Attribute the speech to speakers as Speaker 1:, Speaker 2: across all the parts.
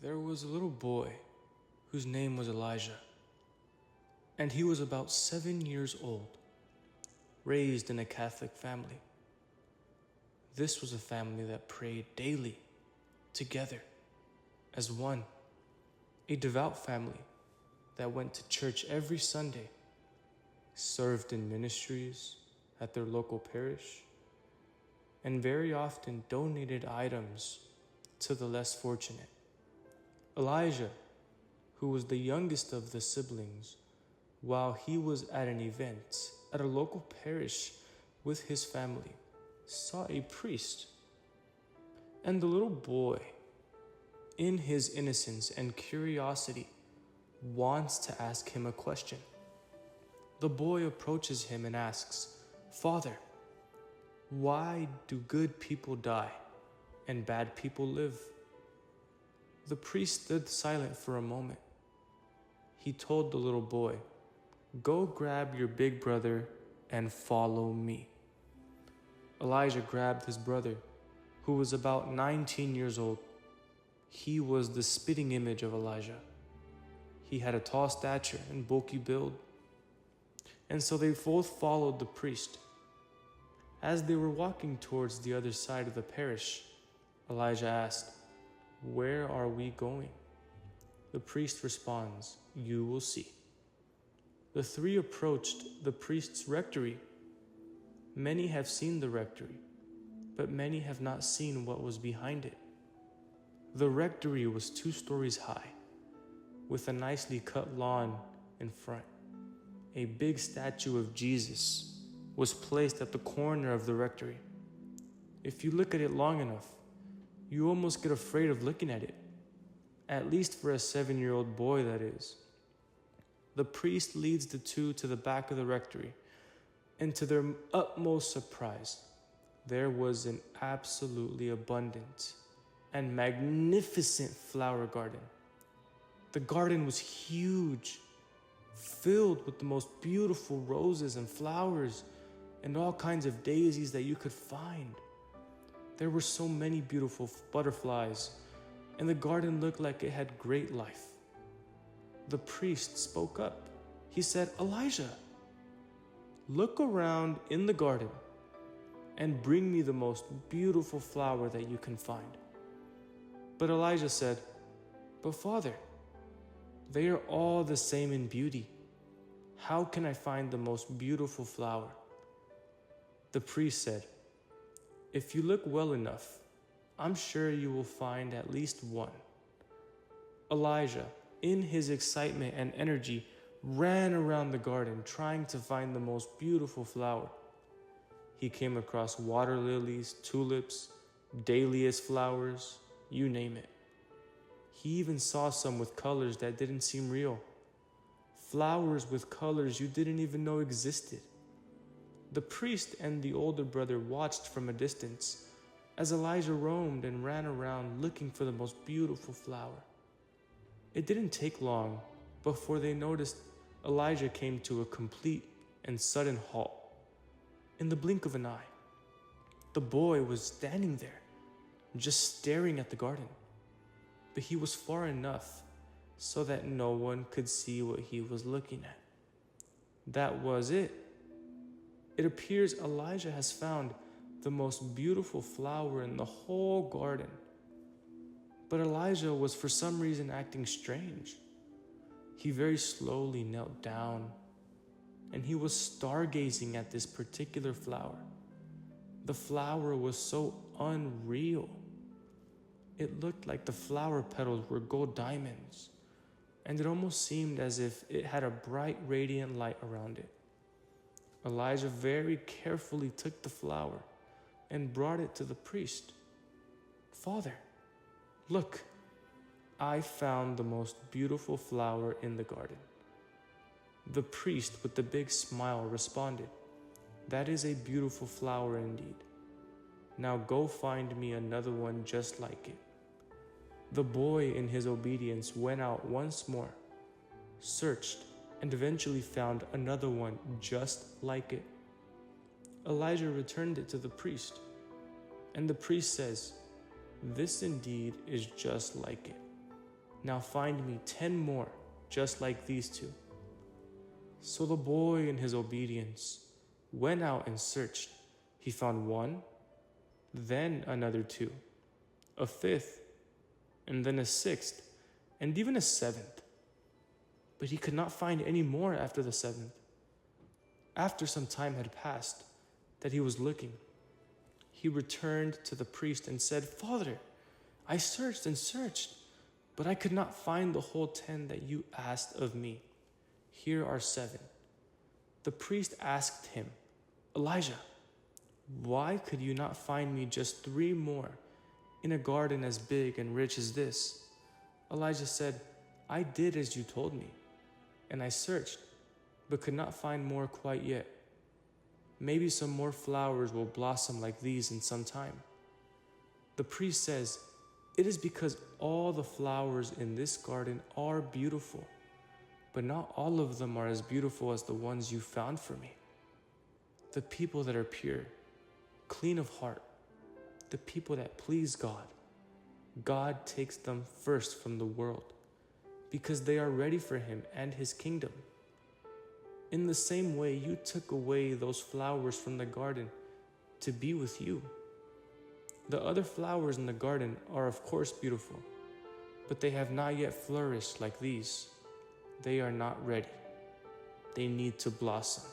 Speaker 1: There was a little boy whose name was Elijah, and he was about 7 years old, raised in a Catholic family. This was a family that prayed daily, together, as one, a devout family that went to church every Sunday, served in ministries at their local parish, and very often donated items to the less fortunate. Elijah, who was the youngest of the siblings, while he was at an event at a local parish with his family, saw a priest. And the little boy, in his innocence and curiosity, wants to ask him a question. The boy approaches him and asks, "Father, why do good people die and bad people live?" The priest stood silent for a moment. He told the little boy, "Go grab your big brother and follow me." Elijah grabbed his brother, who was about 19 years old. He was the spitting image of Elijah. He had a tall stature and bulky build. And so they both followed the priest. As they were walking towards the other side of the parish, Elijah asked, "Where are we going?" The priest responds, "You will see." The three approached the priest's rectory. Many have seen the rectory, but many have not seen what was behind it. The rectory was 2 stories high, with a nicely cut lawn in front. A big statue of Jesus was placed at the corner of the rectory. If you look at it long enough, you almost get afraid of looking at it, at least for a 7-year-old boy, that is. The priest leads the two to the back of the rectory, and to their utmost surprise, there was an absolutely abundant and magnificent flower garden. The garden was huge, filled with the most beautiful roses and flowers and all kinds of daisies that you could find. There were so many beautiful butterflies, and the garden looked like it had great life. The priest spoke up. He said, "Elijah, look around in the garden and bring me the most beautiful flower that you can find." But Elijah said, "But Father, they are all the same in beauty. How can I find the most beautiful flower?" The priest said, "If you look well enough, I'm sure you will find at least one." Elijah, in his excitement and energy, ran around the garden trying to find the most beautiful flower. He came across water lilies, tulips, dahlias flowers, you name it. He even saw some with colors that didn't seem real. Flowers with colors you didn't even know existed. The priest and the older brother watched from a distance as Elijah roamed and ran around looking for the most beautiful flower. It didn't take long before they noticed Elijah came to a complete and sudden halt. In the blink of an eye, the boy was standing there, just staring at the garden. But he was far enough so that no one could see what he was looking at. That was it. It appears Elijah has found the most beautiful flower in the whole garden. But Elijah was for some reason acting strange. He very slowly knelt down, and he was stargazing at this particular flower. The flower was so unreal. It looked like the flower petals were gold diamonds, and it almost seemed as if it had a bright, radiant light around it. Elijah very carefully took the flower and brought it to the priest. "Father, look, I found the most beautiful flower in the garden." The priest, with the big smile, responded, "That is a beautiful flower indeed. Now go find me another one just like it." The boy, in his obedience, went out once more, searched, and eventually found another one just like it. Elijah returned it to the priest, and the priest says, "This indeed is just like it." Now find me 10 more, just like these two." So the boy, in his obedience, went out and searched. He found one, then another two, a fifth, and then a sixth, and even a seventh. But he could not find any more after the seventh. After some time had passed that he was looking, he returned to the priest and said, "Father, I searched and searched, but I could not find the whole 10 that you asked of me. Here are 7. The priest asked him, "Elijah, why could you not find me just 3 more in a garden as big and rich as this?" Elijah said, "I did as you told me, and I searched, but could not find more quite yet. Maybe some more flowers will blossom like these in some time." The priest says, "It is because all the flowers in this garden are beautiful, but not all of them are as beautiful as the ones you found for me. The people that are pure, clean of heart, the people that please God, God takes them first from the world, because they are ready for Him and His kingdom. In the same way, you took away those flowers from the garden to be with you. The other flowers in the garden are of course beautiful, but they have not yet flourished like these. They are not ready. They need to blossom,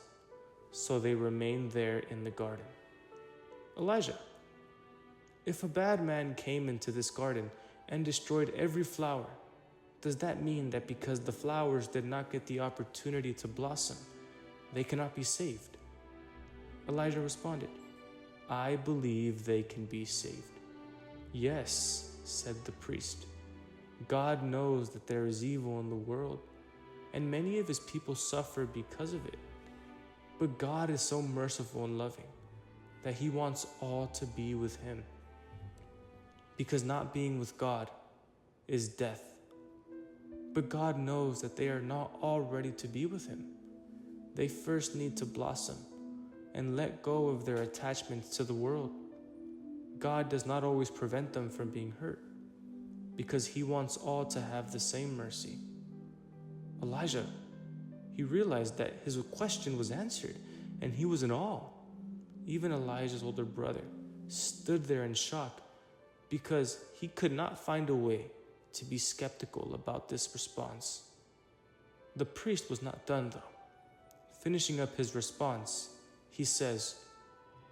Speaker 1: so they remain there in the garden." Elijah, if a bad man came into this garden and destroyed every flower, does that mean that because the flowers did not get the opportunity to blossom, they cannot be saved? Elijah responded, "I believe they can be saved." "Yes," said the priest, "God knows that there is evil in the world, and many of His people suffer because of it. But God is so merciful and loving that He wants all to be with Him, because not being with God is death. But God knows that they are not all ready to be with Him. They first need to blossom and let go of their attachments to the world. God does not always prevent them from being hurt, because He wants all to have the same mercy." Elijah, he realized that his question was answered, and he was in awe. Even Elijah's older brother stood there in shock, because he could not find a way to be skeptical about this response. The priest was not done though. Finishing up his response, he says,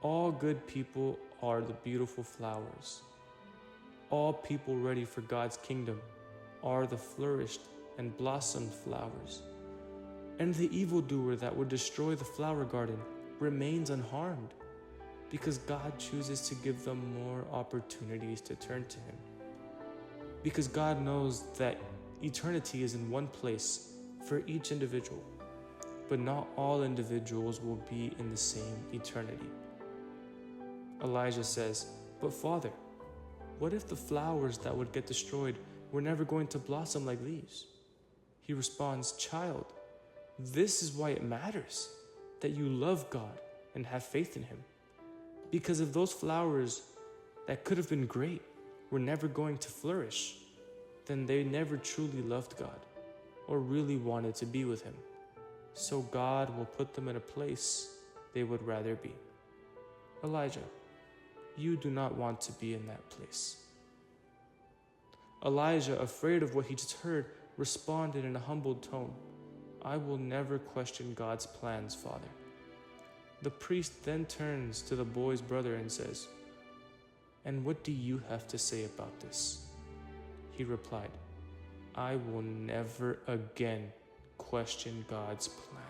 Speaker 1: "All good people are the beautiful flowers. All people ready for God's kingdom are the flourished and blossomed flowers. And the evildoer that would destroy the flower garden remains unharmed, because God chooses to give them more opportunities to turn to Him. Because God knows that eternity is in one place for each individual, but not all individuals will be in the same eternity." Elijah says, "But Father, what if the flowers that would get destroyed were never going to blossom like these?" He responds, "Child, this is why it matters that you love God and have faith in Him. Because if those flowers that could have been great were never going to flourish, then they never truly loved God or really wanted to be with Him. So God will put them in a place they would rather be. Elijah, you do not want to be in that place." Elijah, afraid of what he just heard, responded in a humbled tone, "I will never question God's plans, Father." The priest then turns to the boy's brother and says, "And what do you have to say about this?" He replied, "I will never again question God's plan."